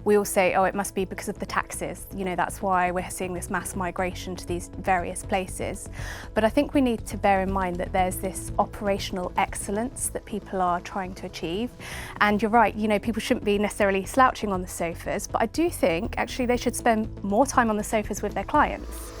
We all say, oh, it must be because of the taxes. That's why we're seeing this mass migration to these various places. But I think we need to bear in mind that there's this operational excellence that people are trying to achieve. And you're right, people shouldn't be necessarily slouching on the sofas, but I do think actually they should spend more time on the sofas with their clients.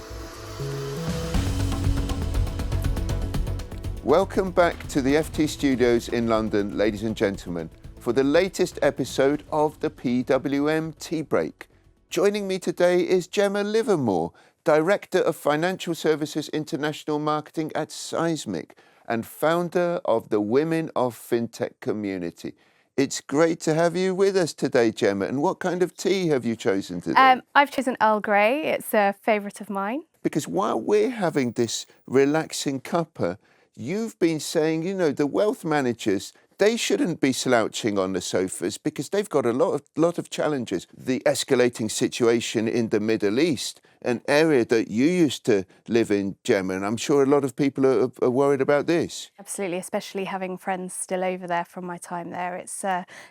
Welcome back to the FT Studios in London, ladies and gentlemen, for the latest episode of the PWM Tea Break. Joining me today is Gemma Livermore, Director of Financial Services International Marketing at Seismic and founder of the Women of FinTech community. It's great to have you with us today, Gemma. And what kind of tea have you chosen today? I've chosen Earl Grey. It's a favourite of mine. Because while we're having this relaxing cuppa, you've been saying, the wealth managers, they shouldn't be slouching on the sofas because they've got a lot of challenges. The escalating situation in the Middle East, an area that you used to live in, Gemma, and I'm sure a lot of people are worried about this. Absolutely, especially having friends still over there from my time there. It's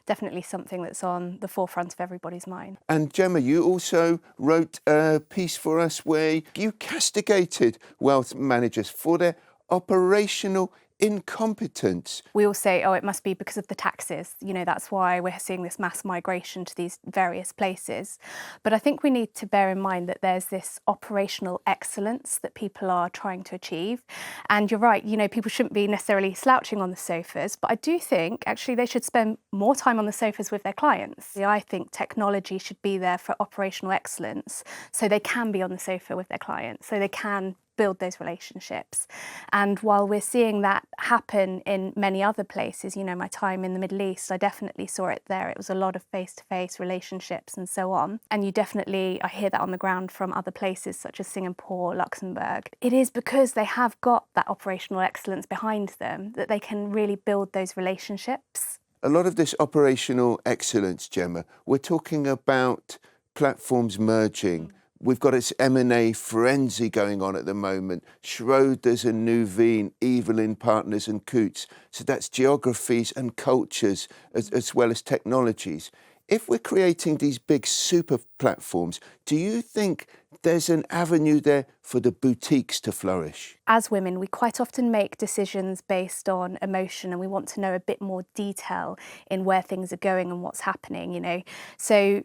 definitely something that's on the forefront of everybody's mind. And Gemma, you also wrote a piece for us where you castigated wealth managers for their operational incompetence. We all say, oh, it must be because of the taxes. That's why we're seeing this mass migration to these various places. But I think we need to bear in mind that there's this operational excellence that people are trying to achieve. And you're right, people shouldn't be necessarily slouching on the sofas, but I do think actually they should spend more time on the sofas with their clients. I think technology should be there for operational excellence so they can be on the sofa with their clients, so they can build those relationships. And while we're seeing that happen in many other places, my time in the Middle East, I definitely saw it there. It was a lot of face-to-face relationships and so on. And I hear that on the ground from other places such as Singapore, Luxembourg. It is because they have got that operational excellence behind them that they can really build those relationships. A lot of this operational excellence, Gemma, we're talking about platforms merging. We've got this M&A frenzy going on at the moment. Schroders and Nuveen, Evelyn Partners and Coutts. So that's geographies and cultures as well as technologies. If we're creating these big super platforms, do you think there's an avenue there for the boutiques to flourish? As women, we quite often make decisions based on emotion and we want to know a bit more detail in where things are going and what's happening, So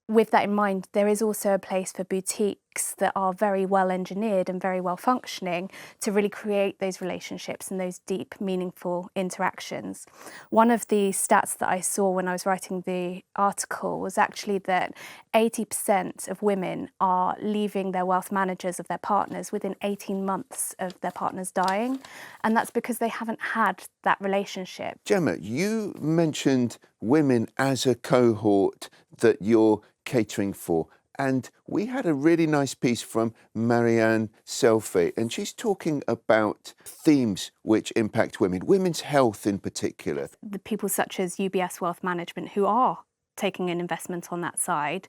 with that in mind, there is also a place for boutiques that are very well engineered and very well functioning to really create those relationships and those deep, meaningful interactions. One of the stats that I saw when I was writing the article was actually that 80% of women are leaving their wealth managers of their partners within 18 months of their partners dying. And that's because they haven't had that relationship. Gemma, you mentioned women as a cohort that you're catering for. And we had a really nice piece from Marianne Selfie, and she's talking about themes which impact women, women's health in particular. The people such as UBS Wealth Management who are taking an investment on that side,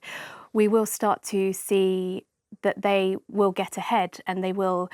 we will start to see that they will get ahead and they will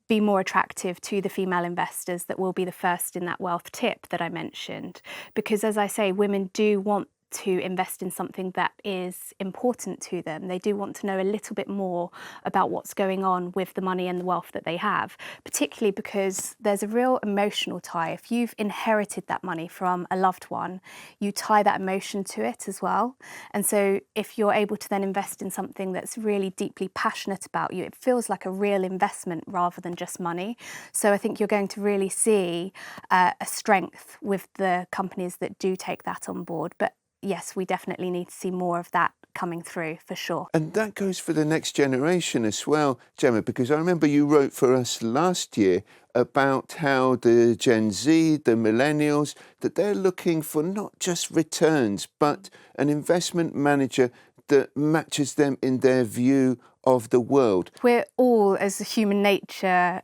be more attractive to the female investors that will be the first in that wealth tip that I mentioned. Because as I say, women do want to invest in something that is important to them. They do want to know a little bit more about what's going on with the money and the wealth that they have, particularly because there's a real emotional tie. If you've inherited that money from a loved one, you tie that emotion to it as well. And so if you're able to then invest in something that's really deeply passionate about you, it feels like a real investment rather than just money. So I think you're going to really see a strength with the companies that do take that on board. But yes, we definitely need to see more of that coming through for sure. And that goes for the next generation as well, Gemma, because I remember you wrote for us last year about how the Gen Z, the millennials, that they're looking for not just returns, but an investment manager that matches them in their view of the world. We're all, as a human nature,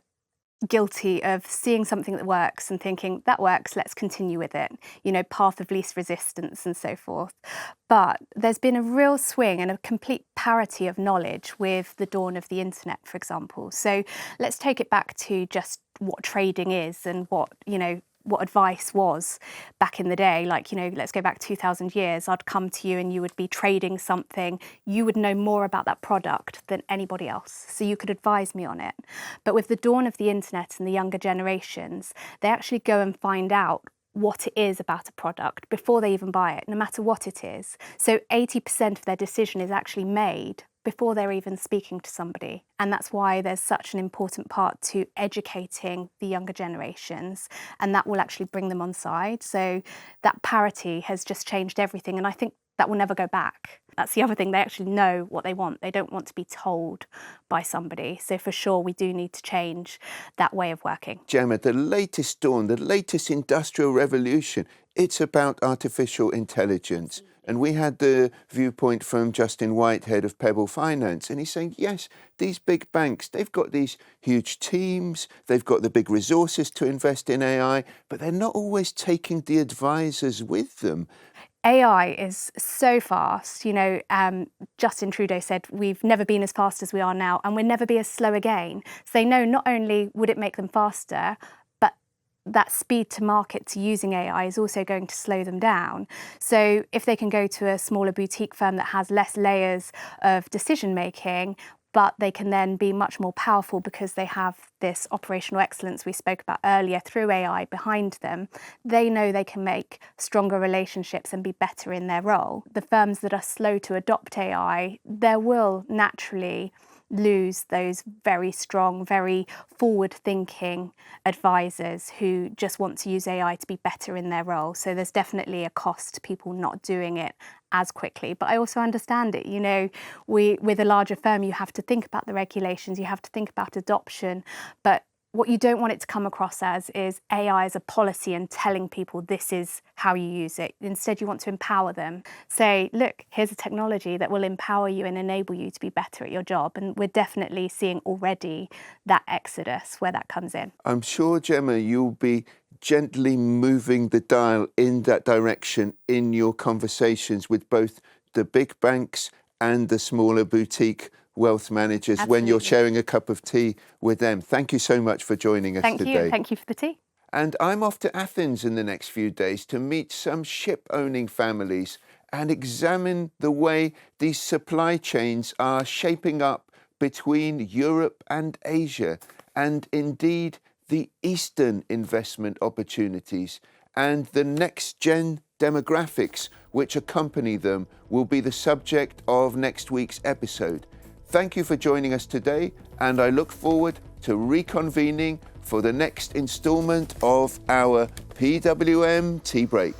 guilty of seeing something that works and thinking, that works, let's continue with it, path of least resistance and so forth. But there's been a real swing and a complete parity of knowledge with the dawn of the internet, for example. So let's take it back to just what trading is and what, what advice was back in the day. Like, let's go back 2,000 years. I'd come to you and you would be trading something. You would know more about that product than anybody else. So you could advise me on it. But with the dawn of the internet and the younger generations, they actually go and find out what it is about a product before they even buy it, no matter what it is. So 80% of their decision is actually made before they're even speaking to somebody. And that's why there's such an important part to educating the younger generations, and that will actually bring them on side. So that parity has just changed everything, and I think that will never go back. That's the other thing, they actually know what they want. They don't want to be told by somebody. So for sure, we do need to change that way of working. Gemma, the latest dawn, the latest industrial revolution, it's about artificial intelligence. And we had the viewpoint from Justin Whitehead of Pebble Finance, and he's saying, yes, these big banks, they've got these huge teams, they've got the big resources to invest in AI, but they're not always taking the advisors with them. AI is so fast. Justin Trudeau said we've never been as fast as we are now, and we'll never be as slow again. So they know not only would it make them faster, that speed to market to using AI is also going to slow them down. So if they can go to a smaller boutique firm that has less layers of decision making, but they can then be much more powerful because they have this operational excellence we spoke about earlier through AI behind them, they know they can make stronger relationships and be better in their role. The firms that are slow to adopt AI, there will naturally lose those very strong, very forward-thinking advisors who just want to use AI to be better in their role. So there's definitely a cost to people not doing it as quickly. But I also understand it. With a larger firm, you have to think about the regulations, you have to think about adoption. But what you don't want it to come across as is AI as a policy and telling people this is how you use it. Instead, you want to empower them. Say, look, here's a technology that will empower you and enable you to be better at your job. And we're definitely seeing already that exodus where that comes in. I'm sure, Gemma, you'll be gently moving the dial in that direction in your conversations with both the big banks and the smaller boutique wealth managers. Absolutely. When you're sharing a cup of tea with them. Thank you so much for joining us today. Thank you for the tea. And I'm off to Athens in the next few days to meet some ship-owning families and examine the way these supply chains are shaping up between Europe and Asia, and indeed the Eastern investment opportunities and the next-gen demographics which accompany them will be the subject of next week's episode. Thank you for joining us today, and I look forward to reconvening for the next instalment of our PWM Tea Break.